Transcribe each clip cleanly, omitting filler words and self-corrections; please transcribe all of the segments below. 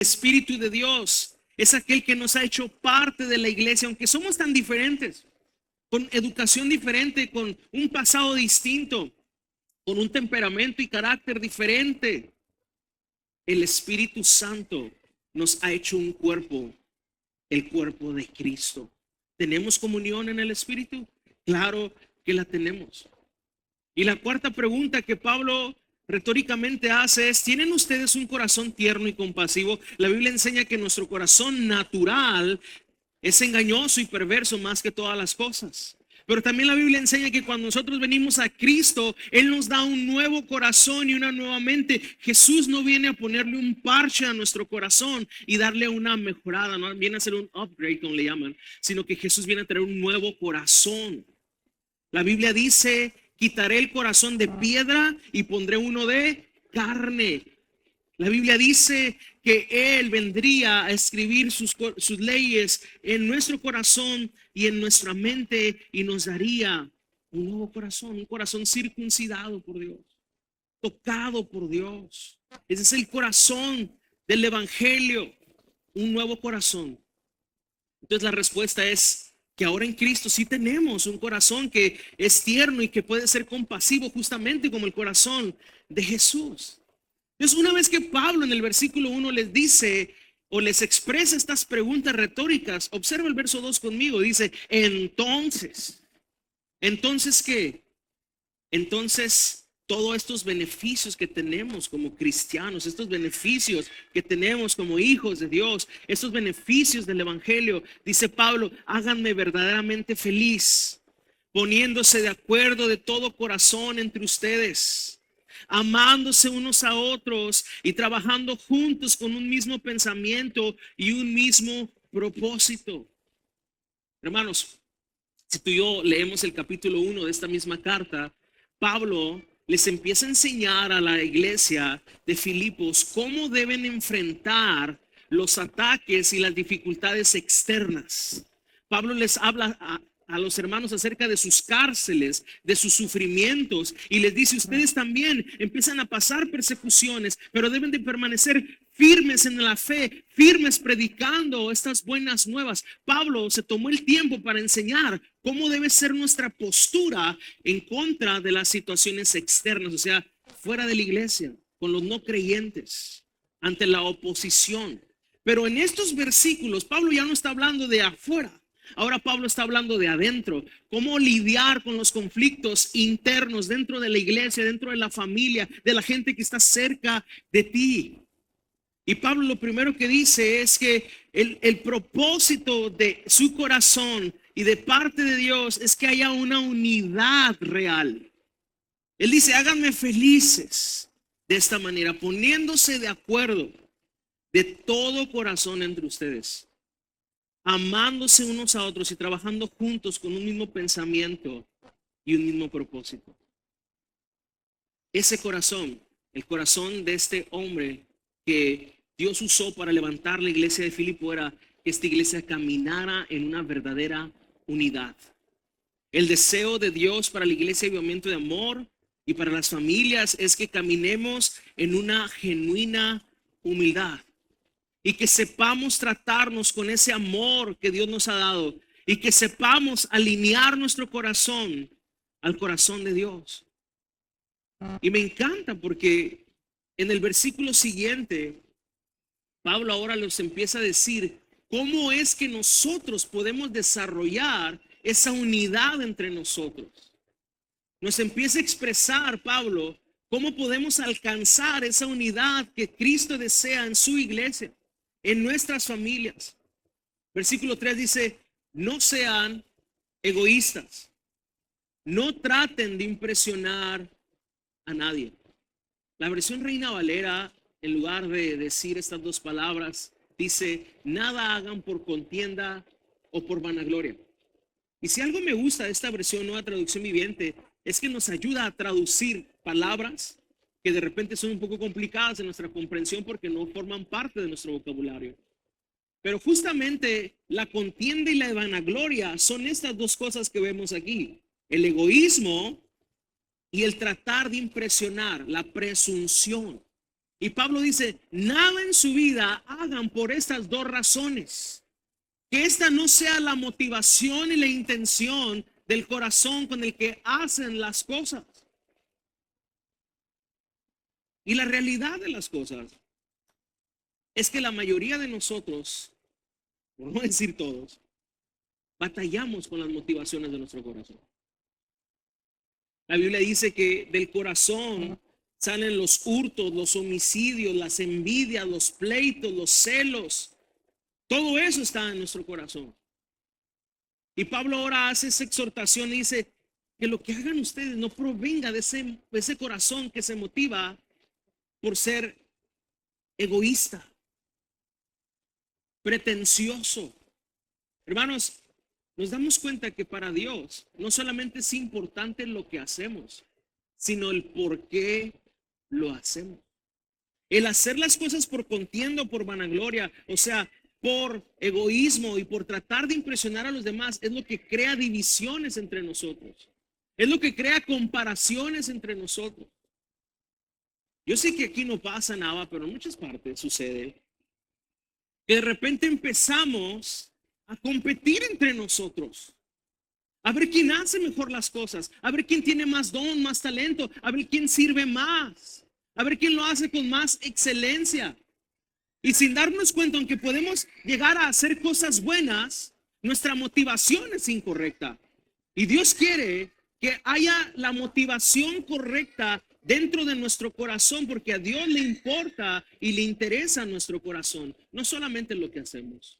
Espíritu de Dios es aquel que nos ha hecho parte de la iglesia, aunque somos tan diferentes, con educación diferente, con un pasado distinto, con un temperamento y carácter diferente. El Espíritu Santo nos ha hecho un cuerpo, el cuerpo de Cristo. ¿Tenemos comunión en el Espíritu? Claro que la tenemos. Y la cuarta pregunta que Pablo retóricamente hace es: ¿tienen ustedes un corazón tierno y compasivo? La Biblia enseña que nuestro corazón natural es engañoso y perverso más que todas las cosas. Pero también la Biblia enseña que cuando nosotros venimos a Cristo, Él nos da un nuevo corazón y una nueva mente. Jesús no viene a ponerle un parche a nuestro corazón y darle una mejorada, no viene a hacer un upgrade, como le llaman, sino que Jesús viene a traer un nuevo corazón. La Biblia dice: quitaré el corazón de piedra y pondré uno de carne. La Biblia dice que Él vendría a escribir sus leyes en nuestro corazón y en nuestra mente, y nos daría un nuevo corazón, un corazón circuncidado por Dios, tocado por Dios. Ese es el corazón del Evangelio, un nuevo corazón. Entonces la respuesta es que ahora en Cristo sí tenemos un corazón que es tierno y que puede ser compasivo, justamente como el corazón de Jesús. Entonces, una vez que Pablo en el versículo 1 les dice o les expresa estas preguntas retóricas, observa el verso 2 conmigo. Dice: entonces ¿qué? Entonces, todos estos beneficios que tenemos como cristianos, estos beneficios que tenemos como hijos de Dios, estos beneficios del Evangelio, dice Pablo, háganme verdaderamente feliz, poniéndose de acuerdo de todo corazón entre ustedes, amándose unos a otros y trabajando juntos con un mismo pensamiento y un mismo propósito. Hermanos, si tú y yo leemos el capítulo 1 de esta misma carta, Pablo les empieza a enseñar a la iglesia de Filipos cómo deben enfrentar los ataques y las dificultades externas. Pablo les habla a los hermanos acerca de sus cárceles, de sus sufrimientos, y les dice: ustedes también empiezan a pasar persecuciones, pero deben de permanecer firmes en la fe, firmes predicando estas buenas nuevas. Pablo se tomó el tiempo para enseñar cómo debe ser nuestra postura en contra de las situaciones externas, o sea, fuera de la iglesia, con los no creyentes, ante la oposición. Pero en estos versículos, Pablo ya no está hablando de afuera. Ahora Pablo está hablando de adentro, cómo lidiar con los conflictos internos dentro de la iglesia, dentro de la familia, de la gente que está cerca de ti. Y Pablo lo primero que dice es que el propósito de su corazón y de parte de Dios es que haya una unidad real. Él dice: háganme felices de esta manera, poniéndose de acuerdo de todo corazón entre ustedes, amándose unos a otros y trabajando juntos con un mismo pensamiento y un mismo propósito. Ese corazón, el corazón de este hombre que Dios usó para levantar la iglesia de Filipo, era que esta iglesia caminara en una verdadera unidad. El deseo de Dios para la iglesia de Avivamiento de Amor y para las familias es que caminemos en una genuina humildad y que sepamos tratarnos con ese amor que Dios nos ha dado y que sepamos alinear nuestro corazón al corazón de Dios. Y me encanta porque en el versículo siguiente, Pablo ahora nos empieza a decir cómo es que nosotros podemos desarrollar esa unidad entre nosotros. Nos empieza a expresar Pablo cómo podemos alcanzar esa unidad que Cristo desea en su iglesia, en nuestras familias. Versículo 3 dice: no sean egoístas, no traten de impresionar a nadie. La versión Reina Valera, en lugar de decir estas dos palabras, dice: nada hagan por contienda o por vanagloria. Y si algo me gusta de esta versión, Nueva Traducción Viviente, es que nos ayuda a traducir palabras que de repente son un poco complicadas en nuestra comprensión porque no forman parte de nuestro vocabulario. Pero justamente la contienda y la vanagloria son estas dos cosas que vemos aquí: el egoísmo y el tratar de impresionar, la presunción. Y Pablo dice, nada en su vida hagan por estas dos razones. Que esta no sea la motivación y la intención del corazón con el que hacen las cosas. Y la realidad de las cosas es que la mayoría de nosotros, por no decir todos, batallamos con las motivaciones de nuestro corazón. La Biblia dice que del corazón salen los hurtos, los homicidios, las envidias, los pleitos, los celos. Todo eso está en nuestro corazón. Y Pablo ahora hace esa exhortación y dice que lo que hagan ustedes no provenga de ese corazón que se motiva por ser egoísta, pretencioso. Hermanos, nos damos cuenta que para Dios no solamente es importante lo que hacemos, sino el por qué lo hacemos. El hacer las cosas por contienda o por vanagloria, o sea, por egoísmo y por tratar de impresionar a los demás, es lo que crea divisiones entre nosotros. Es lo que crea comparaciones entre nosotros. Yo sé que aquí no pasa nada, pero en muchas partes sucede que de repente empezamos a competir entre nosotros. A ver quién hace mejor las cosas, a ver quién tiene más don, más talento, a ver quién sirve más, a ver quién lo hace con más excelencia. Y sin darnos cuenta, aunque podemos llegar a hacer cosas buenas, nuestra motivación es incorrecta. Y Dios quiere que haya la motivación correcta dentro de nuestro corazón, porque a Dios le importa y le interesa nuestro corazón, no solamente lo que hacemos.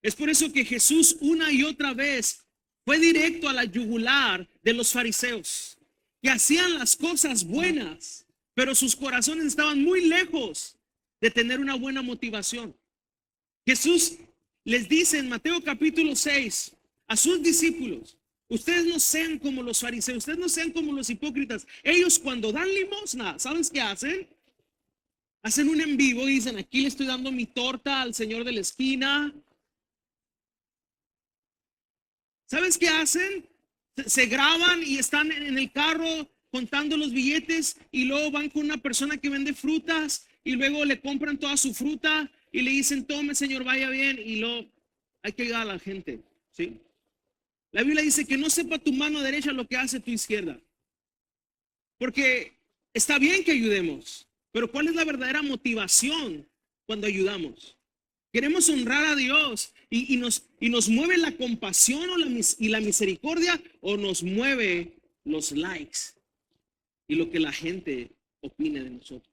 Es por eso que Jesús una y otra vez fue directo a la yugular de los fariseos, que hacían las cosas buenas, pero sus corazones estaban muy lejos de tener una buena motivación. Jesús les dice en Mateo capítulo 6 a sus discípulos, ustedes no sean como los fariseos, ustedes no sean como los hipócritas. Ellos cuando dan limosna, ¿sabes qué hacen? Hacen un en vivo y dicen, aquí le estoy dando mi torta al señor de la esquina. ¿Sabes qué hacen? Se graban y están en el carro contando los billetes y luego van con una persona que vende frutas y luego le compran toda su fruta y le dicen, tome señor, vaya bien, y luego hay que ayudar a la gente, ¿sí? La Biblia dice que no sepa tu mano derecha lo que hace tu izquierda, porque está bien que ayudemos, pero ¿cuál es la verdadera motivación cuando ayudamos? Queremos honrar a Dios y nos mueve la compasión y la misericordia, o nos mueve los likes y lo que la gente opine de nosotros.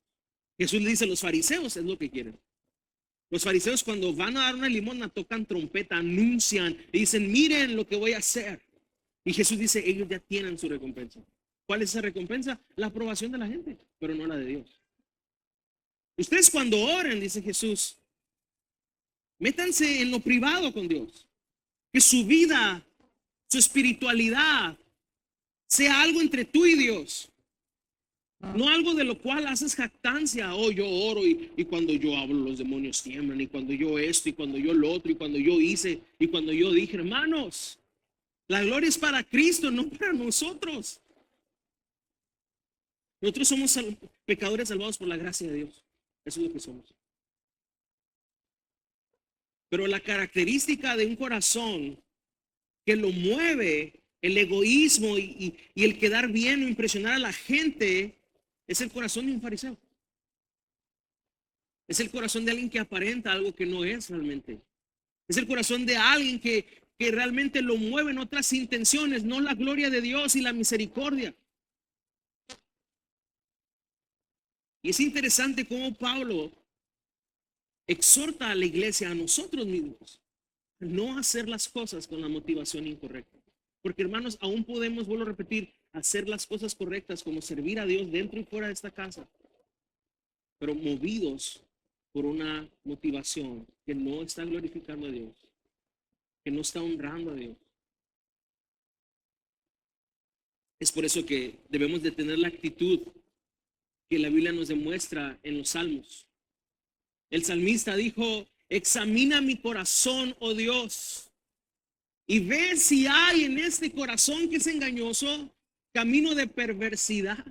Jesús le dice a los fariseos es lo que quieren. Los fariseos cuando van a dar una limosna tocan trompeta, anuncian y dicen, miren lo que voy a hacer. Y Jesús dice, ellos ya tienen su recompensa. ¿Cuál es esa recompensa? La aprobación de la gente, pero no la de Dios. Ustedes cuando oren, dice Jesús, métanse en lo privado con Dios. Que su vida, su espiritualidad, sea algo entre tú y Dios. No algo de lo cual haces jactancia. Oh, yo oro y cuando yo hablo los demonios tiemblan. Y cuando yo esto y cuando yo lo otro y cuando yo hice y cuando yo dije, hermanos, la gloria es para Cristo, no para nosotros. Nosotros somos pecadores salvados por la gracia de Dios. Eso es lo que somos. Pero la característica de un corazón que lo mueve el egoísmo y el quedar bien o impresionar a la gente es el corazón de un fariseo. Es el corazón de alguien que aparenta algo que no es realmente. Es el corazón de alguien que realmente lo mueve en otras intenciones, no la gloria de Dios y la misericordia. Y es interesante cómo Pablo exhorta a la iglesia, a nosotros mismos, a no hacer las cosas con la motivación incorrecta. Porque hermanos, aún podemos, vuelvo a repetir, hacer las cosas correctas como servir a Dios dentro y fuera de esta casa, pero movidos por una motivación que no está glorificando a Dios, que no está honrando a Dios. Es por eso que debemos de tener la actitud que la Biblia nos demuestra en los Salmos. El salmista dijo, examina mi corazón, oh Dios, y ve si hay en este corazón que es engañoso camino de perversidad.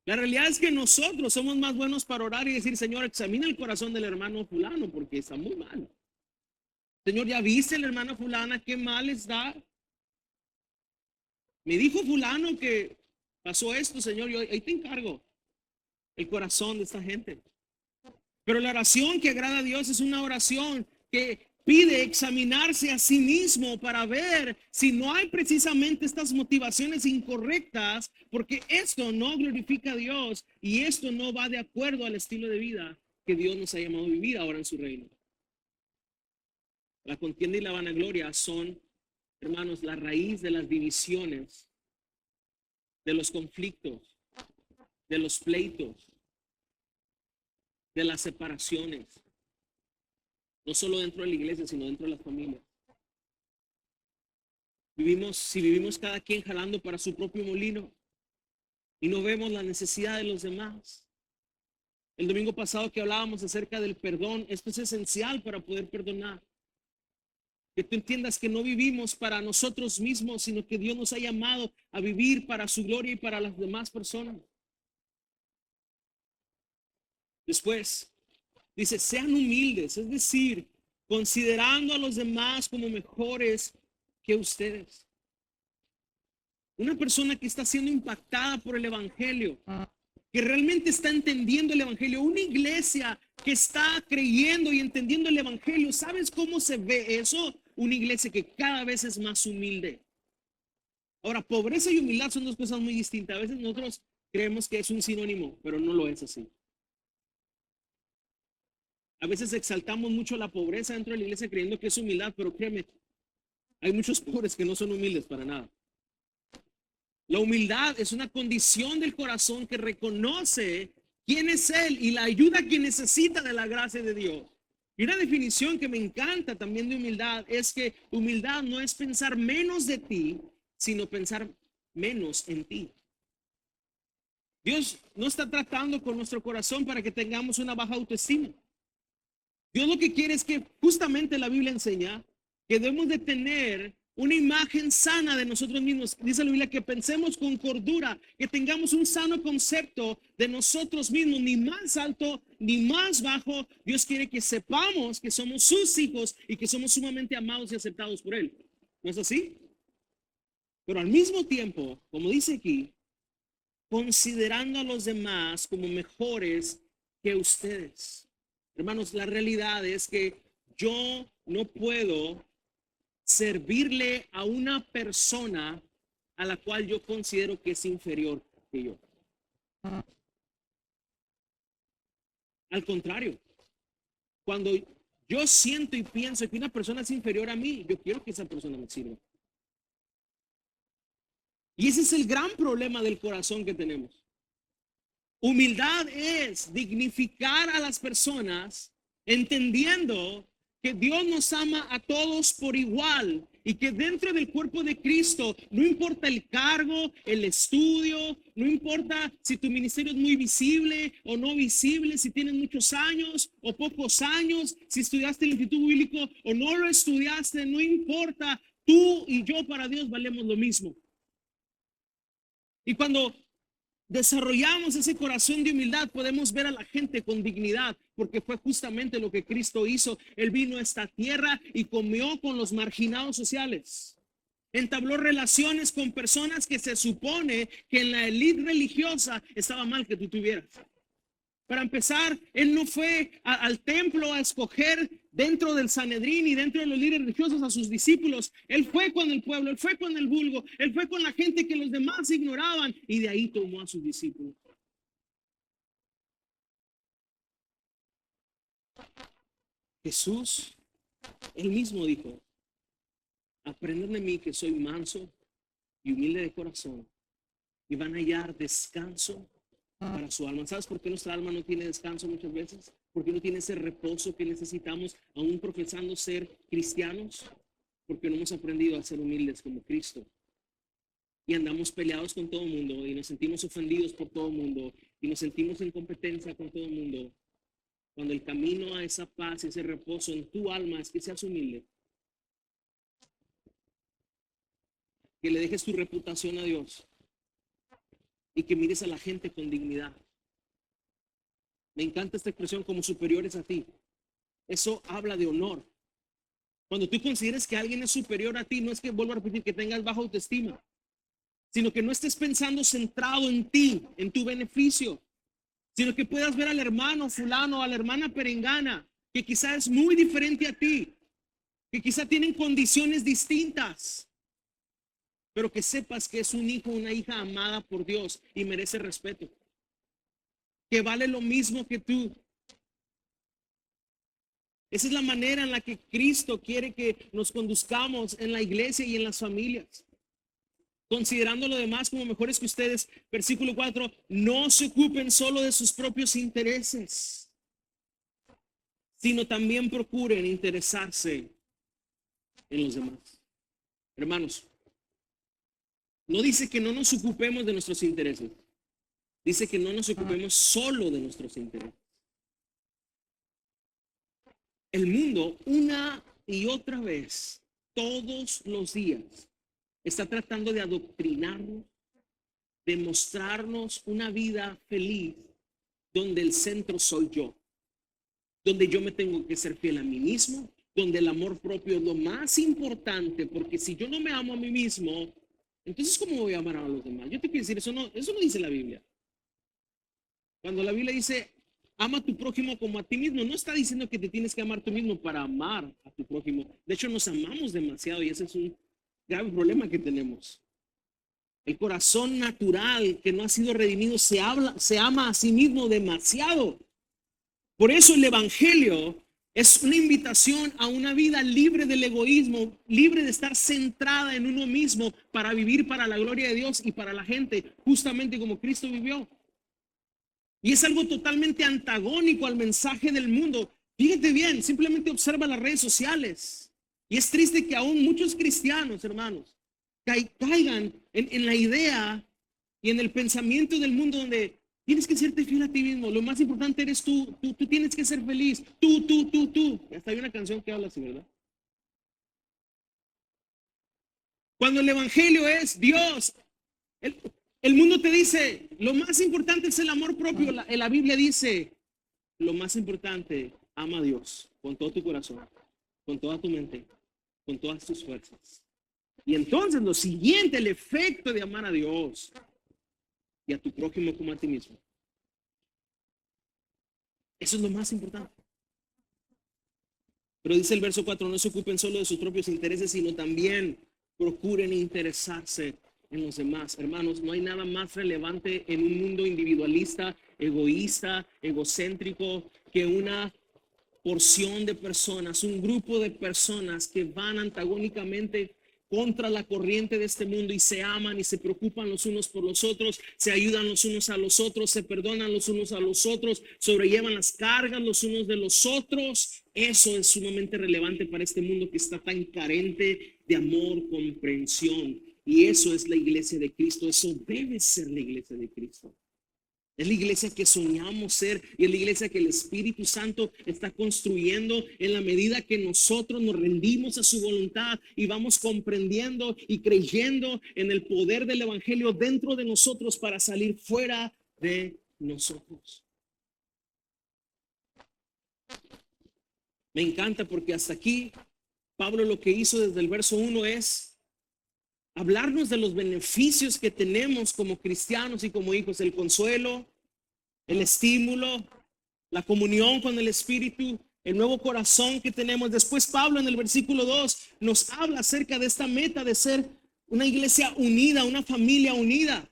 La realidad es que nosotros somos más buenos para orar y decir, Señor, examina el corazón del hermano fulano porque está muy mal. Señor, ¿ya viste el hermano fulana qué mal está? Me dijo fulano que pasó esto, Señor, yo ahí te encargo el corazón de esta gente. Pero la oración que agrada a Dios es una oración que pide examinarse a sí mismo para ver si no hay precisamente estas motivaciones incorrectas, porque esto no glorifica a Dios y esto no va de acuerdo al estilo de vida que Dios nos ha llamado a vivir ahora en su reino. La contienda y la vanagloria son, hermanos, la raíz de las divisiones, de los conflictos, de los pleitos, de las separaciones, no solo dentro de la iglesia, sino dentro de las familias. Si vivimos cada quien jalando para su propio molino y no vemos la necesidad de los demás. El domingo pasado que hablábamos acerca del perdón, esto es esencial para poder perdonar. Que tú entiendas que no vivimos para nosotros mismos, sino que Dios nos ha llamado a vivir para su gloria y para las demás personas. Después, dice, sean humildes, es decir, considerando a los demás como mejores que ustedes. Una persona que está siendo impactada por el evangelio, que realmente está entendiendo el evangelio, una iglesia que está creyendo y entendiendo el evangelio, ¿sabes cómo se ve eso? Una iglesia que cada vez es más humilde. Ahora, pobreza y humildad son dos cosas muy distintas. A veces nosotros creemos que es un sinónimo, pero no lo es así. A veces exaltamos mucho la pobreza dentro de la iglesia creyendo que es humildad, pero créeme, hay muchos pobres que no son humildes para nada. La humildad es una condición del corazón que reconoce quién es Él y la ayuda que necesita de la gracia de Dios. Y una definición que me encanta también de humildad es que humildad no es pensar menos de ti, sino pensar menos en ti. Dios no está tratando con nuestro corazón para que tengamos una baja autoestima. Dios lo que quiere es que justamente la Biblia enseña que debemos de tener una imagen sana de nosotros mismos. Dice la Biblia que pensemos con cordura, que tengamos un sano concepto de nosotros mismos, ni más alto ni más bajo. Dios quiere que sepamos que somos sus hijos y que somos sumamente amados y aceptados por Él. ¿No es así? Pero al mismo tiempo, como dice aquí, considerando a los demás como mejores que ustedes. Hermanos, la realidad es que yo no puedo servirle a una persona a la cual yo considero que es inferior que yo. Al contrario, cuando yo siento y pienso que una persona es inferior a mí, yo quiero que esa persona me sirva. Y ese es el gran problema del corazón que tenemos. Humildad es dignificar a las personas entendiendo que Dios nos ama a todos por igual y que dentro del cuerpo de Cristo no importa el cargo, el estudio, no importa si tu ministerio es muy visible o no visible, si tienes muchos años o pocos años, si estudiaste el Instituto Bíblico o no lo estudiaste, no importa, tú y yo para Dios valemos lo mismo. Y cuando desarrollamos ese corazón de humildad, podemos ver a la gente con dignidad, porque fue justamente lo que Cristo hizo. Él vino a esta tierra y comió con los marginados sociales. Entabló relaciones con personas que se supone que en la élite religiosa estaba mal que tú tuvieras. Para empezar, él no fue al templo a escoger dentro del Sanedrín y dentro de los líderes religiosos a sus discípulos. Él fue con el pueblo, él fue con el vulgo, él fue con la gente que los demás ignoraban y de ahí tomó a sus discípulos. Jesús, él mismo dijo, aprended de mí que soy manso y humilde de corazón y van a hallar descanso para su alma. ¿Sabes por qué nuestra alma no tiene descanso muchas veces? Porque no tiene ese reposo que necesitamos aún profesando ser cristianos, porque no hemos aprendido a ser humildes como Cristo. Y andamos peleados con todo el mundo y nos sentimos ofendidos por todo el mundo y nos sentimos en competencia con todo el mundo. Cuando el camino a esa paz, ese reposo en tu alma es que seas humilde, que le dejes tu reputación a Dios, y que mires a la gente con dignidad. Me encanta esta expresión, como superiores a ti. Eso habla de honor. Cuando tú consideres que alguien es superior a ti, no es que, vuelvo a repetir, que tengas baja autoestima, sino que no estés pensando centrado en ti, en tu beneficio, sino que puedas ver al hermano fulano, a la hermana perengana, que quizás es muy diferente a ti, que quizá tienen condiciones distintas, pero que sepas que es un hijo, una hija amada por Dios y merece respeto, que vale lo mismo que tú. Esa es la manera en la que Cristo quiere que nos conduzcamos en la iglesia y en las familias. Considerando lo demás como mejores que ustedes. Versículo 4, no se ocupen solo de sus propios intereses, sino también procuren interesarse en los demás. Hermanos, no dice que no nos ocupemos de nuestros intereses. Dice que no nos ocupemos solo de nuestros intereses. El mundo, una y otra vez, todos los días, está tratando de adoctrinarnos, de mostrarnos una vida feliz donde el centro soy yo, donde yo me tengo que ser fiel a mí mismo, donde el amor propio es lo más importante, porque si yo no me amo a mí mismo, entonces ¿cómo voy a amar a los demás? Yo te quiero decir, eso no dice la Biblia. Cuando la Biblia dice, ama a tu prójimo como a ti mismo, no está diciendo que te tienes que amar tú mismo para amar a tu prójimo. De hecho, nos amamos demasiado y ese es un grave problema que tenemos. El corazón natural que no ha sido redimido se ama a sí mismo demasiado. Por eso el evangelio es una invitación a una vida libre del egoísmo, libre de estar centrada en uno mismo para vivir para la gloria de Dios y para la gente, justamente como Cristo vivió. Y es algo totalmente antagónico al mensaje del mundo. Fíjate bien, simplemente observa las redes sociales. Y es triste que aún muchos cristianos, hermanos, caigan en la idea y en el pensamiento del mundo donde tienes que serte fiel a ti mismo. Lo más importante eres tú. Tú tienes que ser feliz. Tú. Y hasta hay una canción que habla así, ¿verdad? Cuando el evangelio es Dios, el mundo te dice, lo más importante es el amor propio. La Biblia dice, lo más importante, ama a Dios con todo tu corazón, con toda tu mente, con todas tus fuerzas. Y entonces lo siguiente, el efecto de amar a Dios y a tu prójimo como a ti mismo. Eso es lo más importante. Pero dice el verso 4, no se ocupen solo de sus propios intereses, sino también procuren interesarse en los demás. Hermanos, no hay nada más relevante en un mundo individualista, egoísta, egocéntrico, que una porción de personas, un grupo de personas que van antagónicamente contra la corriente de este mundo y se aman y se preocupan los unos por los otros, se ayudan los unos a los otros, se perdonan los unos a los otros, sobrellevan las cargas los unos de los otros. Eso es sumamente relevante para este mundo que está tan carente de amor, comprensión. Y eso es la iglesia de Cristo, eso debe ser la iglesia de Cristo. Es la iglesia que soñamos ser y es la iglesia que el Espíritu Santo está construyendo en la medida que nosotros nos rendimos a su voluntad y vamos comprendiendo y creyendo en el poder del Evangelio dentro de nosotros para salir fuera de nosotros. Me encanta porque hasta aquí Pablo lo que hizo desde el verso 1 es hablarnos de los beneficios que tenemos como cristianos y como hijos, el consuelo, el estímulo, la comunión con el Espíritu, el nuevo corazón que tenemos. Después Pablo en el versículo 2 nos habla acerca de esta meta de ser una iglesia unida, una familia unida.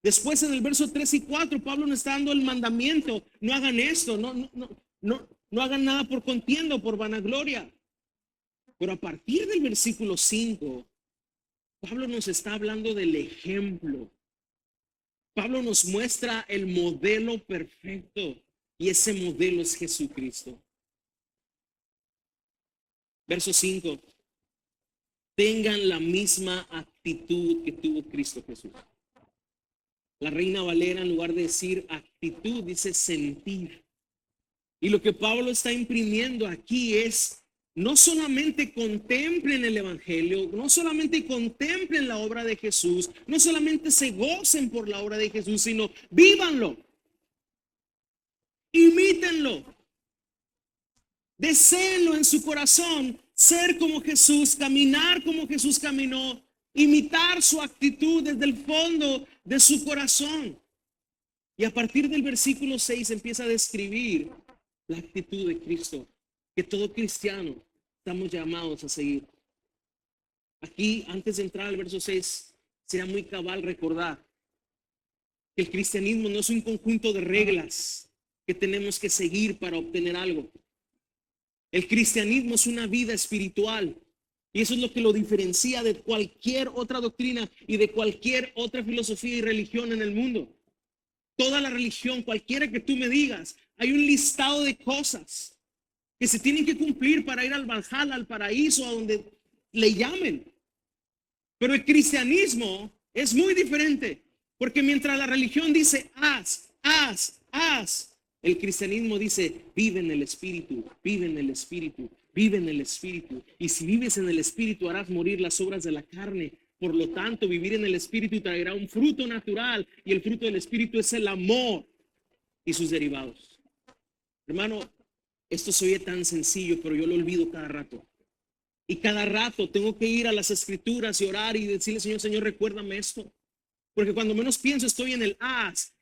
Después en el verso 3 y 4 Pablo nos está dando el mandamiento, no hagan esto, no hagan nada por contienda o por vanagloria. Pero a partir del versículo 5 Pablo nos está hablando del ejemplo. Pablo nos muestra el modelo perfecto y ese modelo es Jesucristo. Verso 5. Tengan la misma actitud que tuvo Cristo Jesús. La Reina Valera, en lugar de decir actitud, dice sentir. Y lo que Pablo está imprimiendo aquí es no solamente contemplen el Evangelio, no solamente contemplen la obra de Jesús, no solamente se gocen por la obra de Jesús, sino vívanlo, imítenlo, deséenlo en su corazón, ser como Jesús, caminar como Jesús caminó, imitar su actitud desde el fondo de su corazón. Y a partir del versículo 6 empieza a describir la actitud de Cristo, que todo cristiano estamos llamados a seguir. Aquí, antes de entrar al verso 6, será muy cabal recordar que el cristianismo no es un conjunto de reglas que tenemos que seguir para obtener algo. El cristianismo es una vida espiritual. Y eso es lo que lo diferencia de cualquier otra doctrina y de cualquier otra filosofía y religión en el mundo. Toda la religión, cualquiera que tú me digas, hay un listado de cosas que se tienen que cumplir para ir al Valhalla, al paraíso, a donde le llamen. Pero el cristianismo es muy diferente, porque mientras la religión dice haz, el cristianismo dice vive en el Espíritu, vive en el Espíritu, vive en el Espíritu. Y si vives en el Espíritu harás morir las obras de la carne. Por lo tanto, vivir en el Espíritu traerá un fruto natural, y el fruto del Espíritu es el amor y sus derivados. Hermano, esto se oye tan sencillo, pero yo lo olvido cada rato. Y cada rato tengo que ir a las Escrituras y orar y decirle, Señor, recuérdame esto. Porque cuando menos pienso estoy en el haz,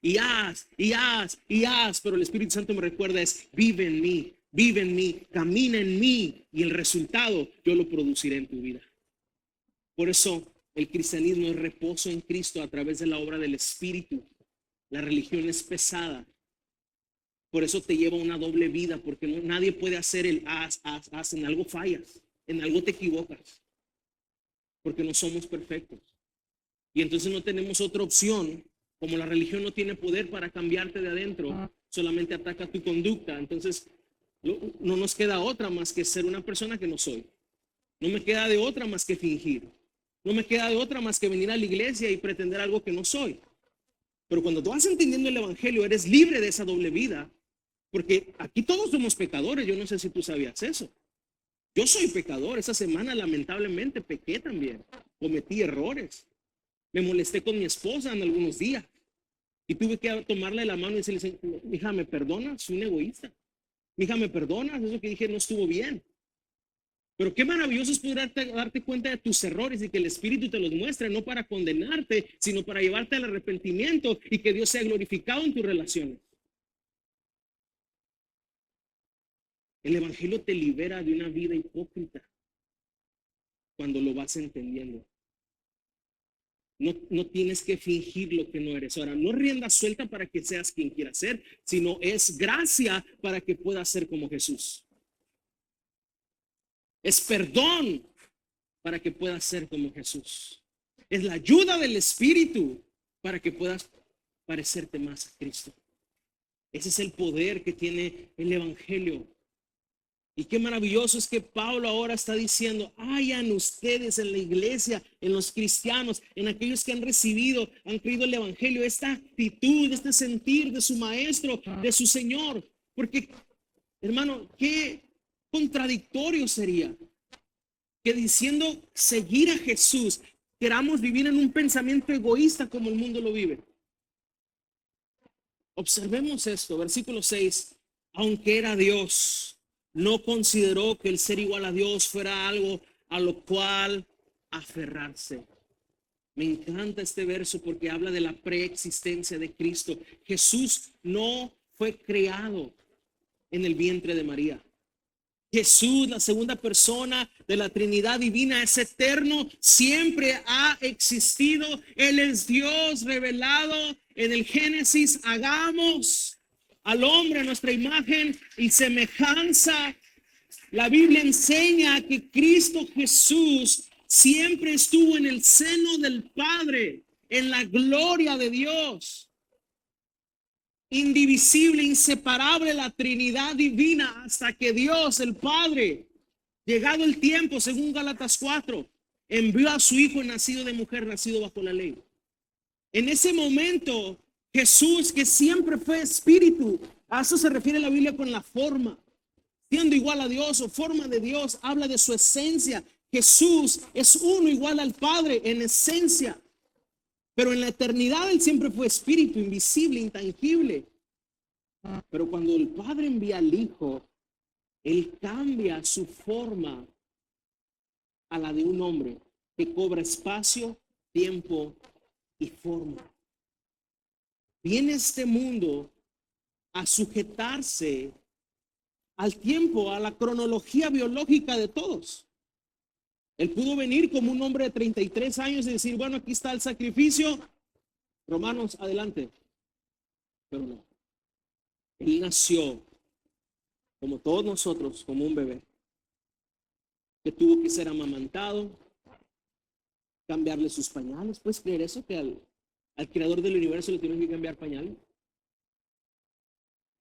pero el Espíritu Santo me recuerda es vive en mí, camina en mí, y el resultado yo lo produciré en tu vida. Por eso el cristianismo es reposo en Cristo a través de la obra del Espíritu. La religión es pesada. Por eso te lleva una doble vida, porque nadie puede hacer el haz, en algo fallas, en algo te equivocas, porque no somos perfectos. Y entonces no tenemos otra opción, como la religión no tiene poder para cambiarte de adentro, solamente ataca tu conducta. Entonces no nos queda otra más que ser una persona que no soy. No me queda de otra más que fingir. No me queda de otra más que venir a la iglesia y pretender algo que no soy. Pero cuando tú vas entendiendo el Evangelio, eres libre de esa doble vida, porque aquí todos somos pecadores. Yo no sé si tú sabías eso. Yo soy pecador. Esa semana lamentablemente pequé también. Cometí errores. Me molesté con mi esposa en algunos días y tuve que tomarle la mano y decirle, hija, ¿me perdonas? Soy un egoísta. Hija, ¿me perdonas? Eso que dije no estuvo bien. Pero qué maravilloso es poder darte cuenta de tus errores y que el Espíritu te los muestre, no para condenarte, sino para llevarte al arrepentimiento y que Dios sea glorificado en tus relaciones. El Evangelio te libera de una vida hipócrita cuando lo vas entendiendo. No tienes que fingir lo que no eres. Ahora, no rienda suelta para que seas quien quieras ser, sino es gracia para que puedas ser como Jesús. Es perdón para que puedas ser como Jesús. Es la ayuda del Espíritu para que puedas parecerte más a Cristo. Ese es el poder que tiene el Evangelio. Y qué maravilloso es que Pablo ahora está diciendo, hayan ustedes en la iglesia, en los cristianos, en aquellos que han recibido, han creído el Evangelio, esta actitud, este sentir de su maestro, de su Señor. Porque, hermano, qué contradictorio sería que diciendo seguir a Jesús, queramos vivir en un pensamiento egoísta como el mundo lo vive. Observemos esto, versículo 6, aunque era Dios, no consideró que el ser igual a Dios fuera algo a lo cual aferrarse. Me encanta este verso porque habla de la preexistencia de Cristo. Jesús no fue creado en el vientre de María. Jesús, la segunda persona de la Trinidad divina, es eterno, siempre ha existido. Él es Dios revelado en el Génesis. Hagamos al hombre a nuestra imagen y semejanza. La Biblia enseña que Cristo Jesús siempre estuvo en el seno del Padre, en la gloria de Dios. Indivisible, inseparable la Trinidad divina hasta que Dios, el Padre, llegado el tiempo, según Gálatas 4, envió a su Hijo nacido de mujer, nacido bajo la ley. En ese momento, Jesús, que siempre fue espíritu, a eso se refiere la Biblia con la forma. siendo igual a Dios o forma de Dios, habla de su esencia. Jesús es uno igual al Padre en esencia. Pero en la eternidad Él siempre fue espíritu, invisible, intangible. Pero cuando el Padre envía al Hijo, Él cambia su forma a la de un hombre que cobra espacio, tiempo y forma. Viene este mundo a sujetarse al tiempo, a la cronología biológica de todos. Él pudo venir como un hombre de 33 años y decir, bueno, aquí está el sacrificio. Romanos, adelante. Pero no. Él nació como todos nosotros, como un bebé, que tuvo que ser amamantado, cambiarle sus pañales. ¿Puedes creer eso? Que al creador del universo le tuvieron que cambiar pañales.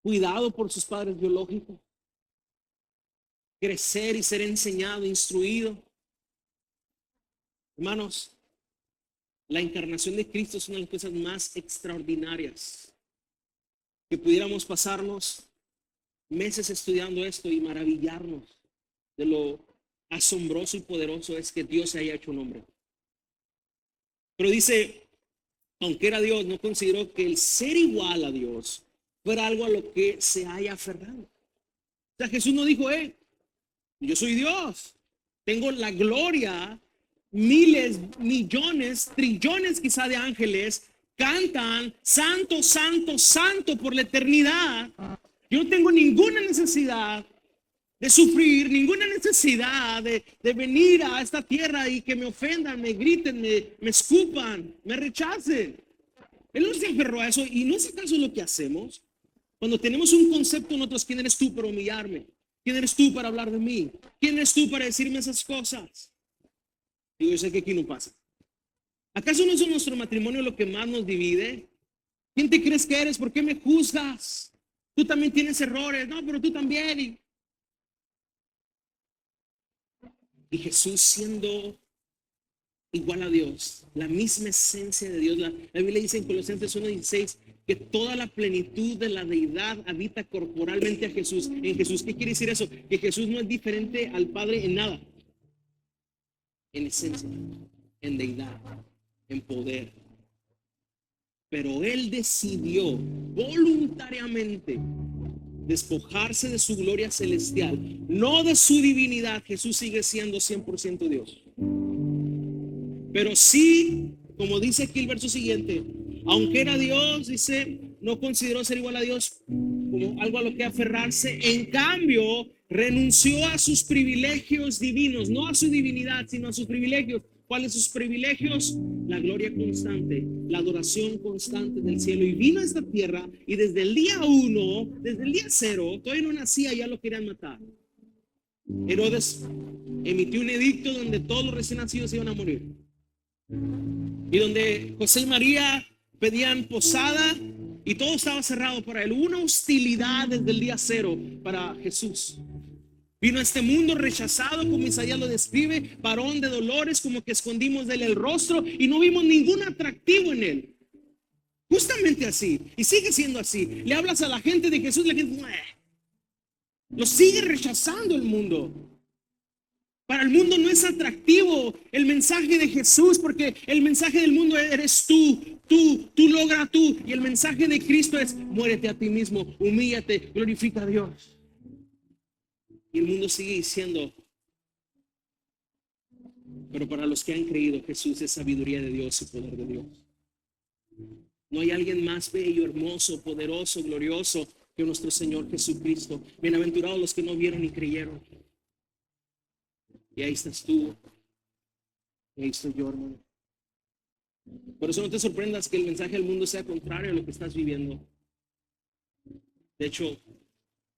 Cuidado por sus padres biológicos. Crecer y ser enseñado, instruido. Hermanos, la encarnación de Cristo es una de las cosas más extraordinarias que pudiéramos pasarnos meses estudiando esto y maravillarnos de lo asombroso y poderoso es que Dios se haya hecho un hombre. Pero dice, aunque era Dios, no consideró que el ser igual a Dios fuera algo a lo que se haya aferrado. O sea, Jesús no dijo, yo soy Dios, tengo la gloria, miles, millones, trillones quizá de ángeles cantan santo, santo, santo por la eternidad. Yo no tengo ninguna necesidad de sufrir, ninguna necesidad de venir a esta tierra y que me ofendan, me griten, me escupan, me rechacen. Él no se aferró a eso. ¿Y no es acaso lo que hacemos? Cuando tenemos un concepto nosotros, ¿quién eres tú para humillarme? ¿Quién eres tú para hablar de mí? ¿Quién eres tú para decirme esas cosas? Y yo sé que aquí no pasa. ¿Acaso no es nuestro matrimonio lo que más nos divide? ¿Quién te crees que eres? ¿Por qué me juzgas? Tú también tienes errores. No, pero tú también. Y Jesús siendo igual a Dios, la misma esencia de Dios. La Biblia dice en Colosenses 1:16 que toda la plenitud de la deidad habita corporalmente a Jesús. En Jesús, ¿qué quiere decir eso? Que Jesús no es diferente al Padre en nada. En esencia, en deidad, en poder. Pero Él decidió voluntariamente despojarse de su gloria celestial, no de su divinidad. Jesús sigue siendo 100% Dios. Pero sí, como dice aquí el verso siguiente, aunque era Dios, dice, no consideró ser igual a Dios como algo a lo que aferrarse. En cambio, renunció a sus privilegios divinos, no a su divinidad, sino a sus privilegios. ¿Cuáles sus privilegios? La gloria constante, la adoración constante del cielo. Y vino a esta tierra y desde el día 1, desde el día 0, todavía no nacía, ya lo querían matar. Herodes emitió un edicto donde todos los recién nacidos iban a morir. Y donde José y María pedían posada y todo estaba cerrado para él. Hubo una hostilidad desde el día 0 para Jesús. Vino a este mundo rechazado, como Isaías lo describe, varón de dolores, como que escondimos de él el rostro y no vimos ningún atractivo en él. Justamente así, y sigue siendo así. Le hablas a la gente de Jesús, la gente lo sigue rechazando el mundo. Para el mundo no es atractivo el mensaje de Jesús, porque el mensaje del mundo eres tú logra tú. Y el mensaje de Cristo es muérete a ti mismo, humíllate, glorifica a Dios. Y el mundo sigue diciendo, pero para los que han creído, Jesús es sabiduría de Dios y poder de Dios. No hay alguien más bello, hermoso, poderoso, glorioso que nuestro Señor Jesucristo. Bienaventurados los que no vieron ni creyeron. Y ahí estás tú. Y ahí estoy yo, hermano. Por eso no te sorprendas que el mensaje del mundo sea contrario a lo que estás viviendo. De hecho,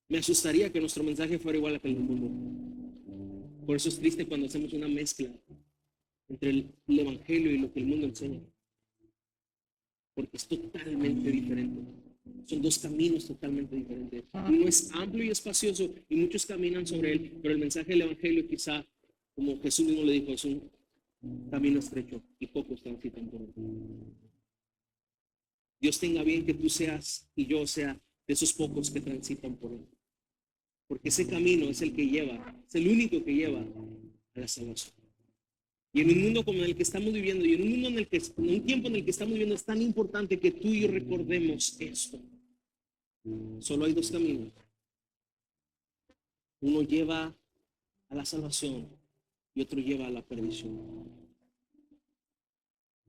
me asustaría que nuestro mensaje fuera igual a que el del mundo. Por eso es triste cuando hacemos una mezcla entre el evangelio y lo que el mundo enseña. Porque es totalmente diferente. Son dos caminos totalmente diferentes. Uno es amplio y espacioso y muchos caminan sobre él, pero el mensaje del evangelio quizá, como Jesús mismo le dijo, es un camino estrecho y pocos transitan por él. Dios tenga bien que tú seas y yo sea de esos pocos que transitan por él. porque ese camino es el que lleva, es el único que lleva a la salvación. Y en un mundo como el que estamos viviendo, y en un mundo en un tiempo en el que estamos viviendo, es tan importante que tú y yo recordemos esto. Solo hay dos caminos. Uno lleva a la salvación y otro lleva a la perdición.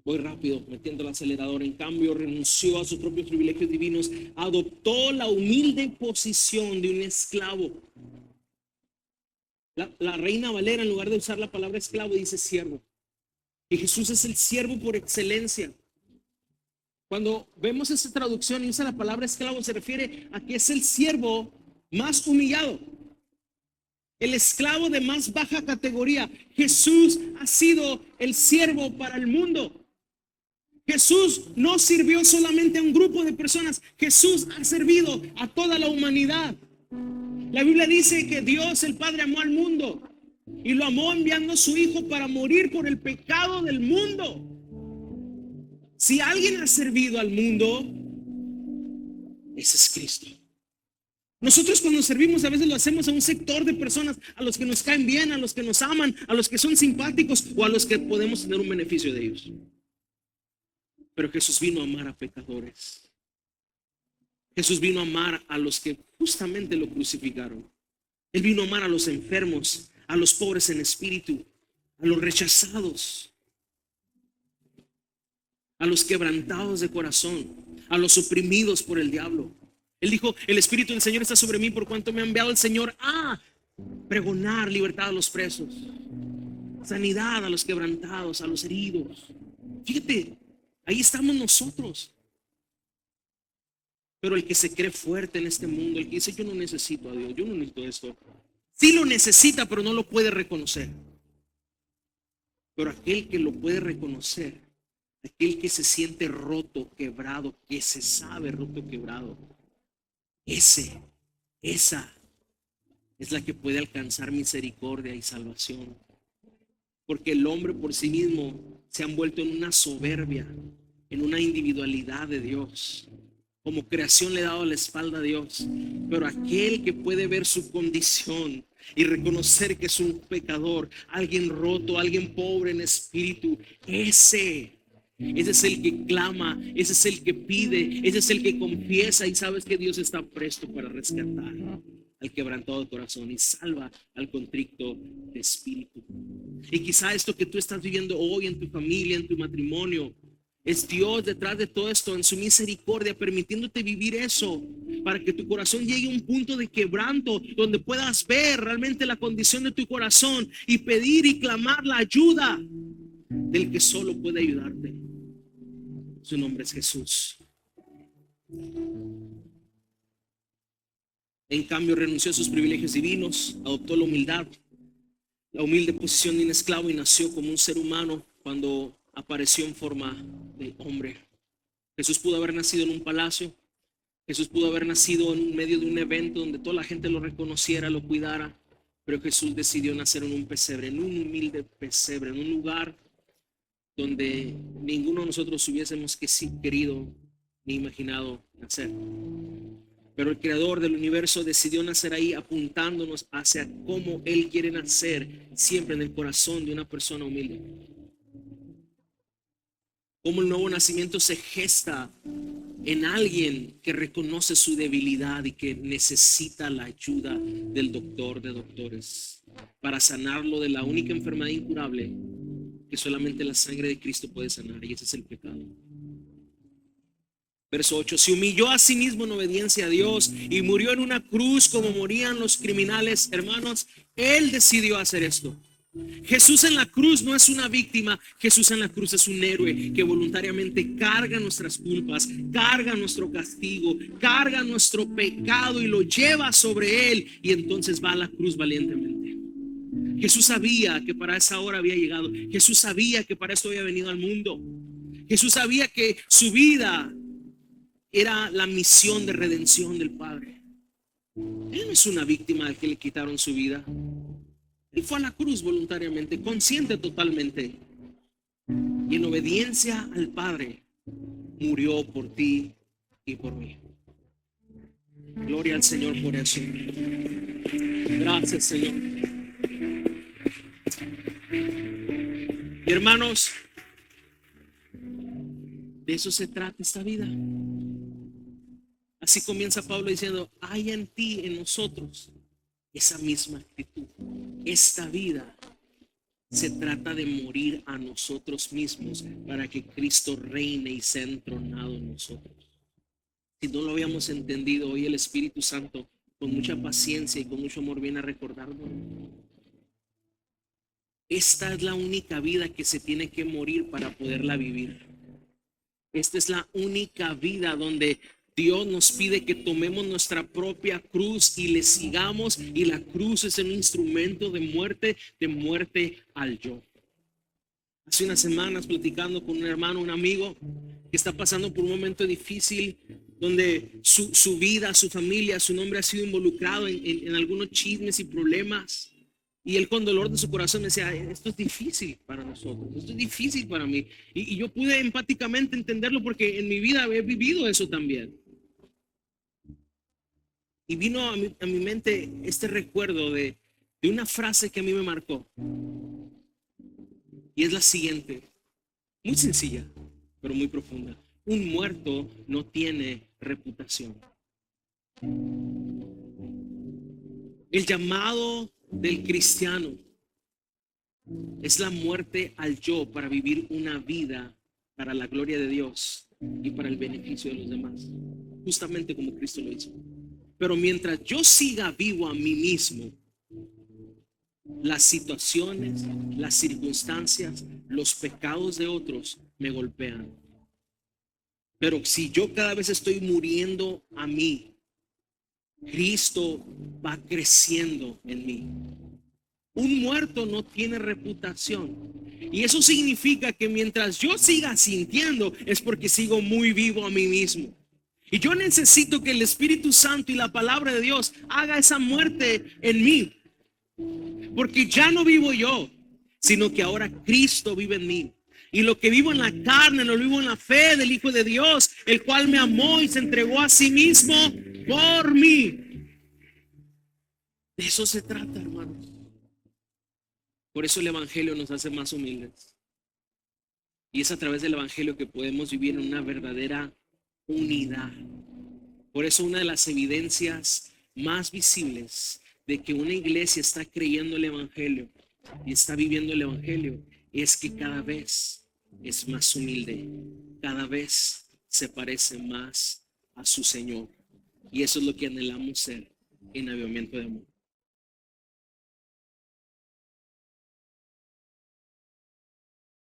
Voy rápido, metiendo el acelerador. En cambio, renunció a sus propios privilegios divinos, adoptó la humilde posición de un esclavo. La Reina Valera, en lugar de usar la palabra esclavo, dice siervo. Y Jesús es el siervo por excelencia. Cuando vemos esa traducción y usa la palabra esclavo, se refiere a que es el siervo más humillado, el esclavo de más baja categoría. Jesús ha sido el siervo para el mundo. Jesús no sirvió solamente a un grupo de personas, Jesús ha servido a toda la humanidad. La Biblia dice que Dios el Padre amó al mundo y lo amó enviando a su Hijo para morir por el pecado del mundo. Si alguien ha servido al mundo, ese es Cristo. Nosotros cuando servimos a veces lo hacemos a un sector de personas, a los que nos caen bien, a los que nos aman, a los que son simpáticos o a los que podemos tener un beneficio de ellos. Pero Jesús vino a amar a pecadores. Jesús vino a amar a los que justamente lo crucificaron. Él vino a amar a los enfermos, a los pobres en espíritu, a los rechazados, a los quebrantados de corazón, a los oprimidos por el diablo. Él dijo, el Espíritu del Señor está sobre mí por cuanto me ha enviado el Señor a pregonar libertad a los presos, sanidad a los quebrantados, a los heridos. Fíjate, ahí estamos nosotros. Pero el que se cree fuerte en este mundo, el que dice yo no necesito a Dios, yo no necesito esto, sí lo necesita pero no lo puede reconocer. Pero aquel que lo puede reconocer, aquel que se siente roto, quebrado, que se sabe roto, quebrado, esa es la que puede alcanzar misericordia y salvación. Porque el hombre por sí mismo se ha envuelto en una soberbia, en una individualidad de Dios. Como creación le ha dado la espalda a Dios. Pero aquel que puede ver su condición y reconocer que es un pecador, alguien roto, alguien pobre en espíritu, ese es el que clama, ese es el que pide, ese es el que confiesa y sabes que Dios está presto para rescatar al quebrantado de corazón y salva al contrito de espíritu. Y quizá esto que tú estás viviendo hoy en tu familia, en tu matrimonio, es Dios detrás de todo esto en su misericordia permitiéndote vivir eso para que tu corazón llegue a un punto de quebranto donde puedas ver realmente la condición de tu corazón y pedir y clamar la ayuda del que solo puede ayudarte. Su nombre es Jesús. En cambio renunció a sus privilegios divinos, adoptó la humildad, la humilde posición de un esclavo y nació como un ser humano cuando apareció en forma de hombre. Jesús pudo haber nacido en un palacio, Jesús pudo haber nacido en medio de un evento donde toda la gente lo reconociera, lo cuidara, pero Jesús decidió nacer en un pesebre, en un humilde pesebre, en un lugar donde ninguno de nosotros hubiésemos querido ni imaginado nacer. Pero el creador del universo decidió nacer ahí apuntándonos hacia cómo Él quiere nacer siempre en el corazón de una persona humilde. Cómo el nuevo nacimiento se gesta en alguien que reconoce su debilidad y que necesita la ayuda del doctor de doctores para sanarlo de la única enfermedad incurable que solamente la sangre de Cristo puede sanar, y ese es el pecado. Verso 8, se humilló a sí mismo en obediencia a Dios y murió en una cruz como morían los criminales. Hermanos, Él decidió hacer esto. Jesús en la cruz no es una víctima, Jesús en la cruz es un héroe que voluntariamente carga nuestras culpas, carga nuestro castigo, carga nuestro pecado y lo lleva sobre Él, y entonces va a la cruz valientemente. Jesús sabía que para esa hora había llegado. Jesús sabía que para esto había venido al mundo. Jesús sabía que su vida era la misión de redención del Padre. Él no es una víctima al que le quitaron su vida. Él fue a la cruz voluntariamente, consciente totalmente. Y en obediencia al Padre, murió por ti y por mí. Gloria al Señor por eso. Gracias, Señor. Y hermanos, de eso se trata esta vida. Así comienza Pablo diciendo, hay en ti, en nosotros, esa misma actitud. Esta vida se trata de morir a nosotros mismos para que Cristo reine y sea entronado en nosotros. Si no lo habíamos entendido, hoy el Espíritu Santo, con mucha paciencia y con mucho amor, viene a recordarnos. Esta es la única vida que se tiene que morir para poderla vivir. Esta es la única vida donde Dios nos pide que tomemos nuestra propia cruz y le sigamos, y la cruz es un instrumento de muerte al yo. Hace unas semanas platicando con un hermano, un amigo que está pasando por un momento difícil donde su vida, su familia, su nombre ha sido involucrado en algunos chismes y problemas. Y él con dolor de su corazón me decía, esto es difícil para nosotros, esto es difícil para mí. Y yo pude empáticamente entenderlo porque en mi vida he vivido eso también. Y vino a mi mente este recuerdo de una frase que a mí me marcó. Y es la siguiente, muy sencilla, pero muy profunda. Un muerto no tiene reputación. El llamado del cristiano es la muerte al yo para vivir una vida para la gloria de Dios y para el beneficio de los demás, justamente como Cristo lo hizo. Pero mientras yo siga vivo a mí mismo, las situaciones, las circunstancias, los pecados de otros me golpean. Pero si yo cada vez estoy muriendo a mí, Cristo va creciendo en mí. Un muerto no tiene reputación. Y eso significa que mientras yo siga sintiendo, es porque sigo muy vivo a mí mismo. Y yo necesito que el Espíritu Santo y la palabra de Dios haga esa muerte en mí. Porque ya no vivo yo, sino que ahora Cristo vive en mí. Y lo que vivo en la carne, lo vivo en la fe del Hijo de Dios, el cual me amó y se entregó a sí mismo por mí. De eso se trata, hermanos. Por eso el Evangelio nos hace más humildes. Y es a través del Evangelio que podemos vivir en una verdadera unidad. Por eso una de las evidencias más visibles de que una iglesia está creyendo el Evangelio y está viviendo el Evangelio es que cada vez es más humilde, cada vez se parece más a su Señor. Y eso es lo que anhelamos ser en Avivamiento de Amor.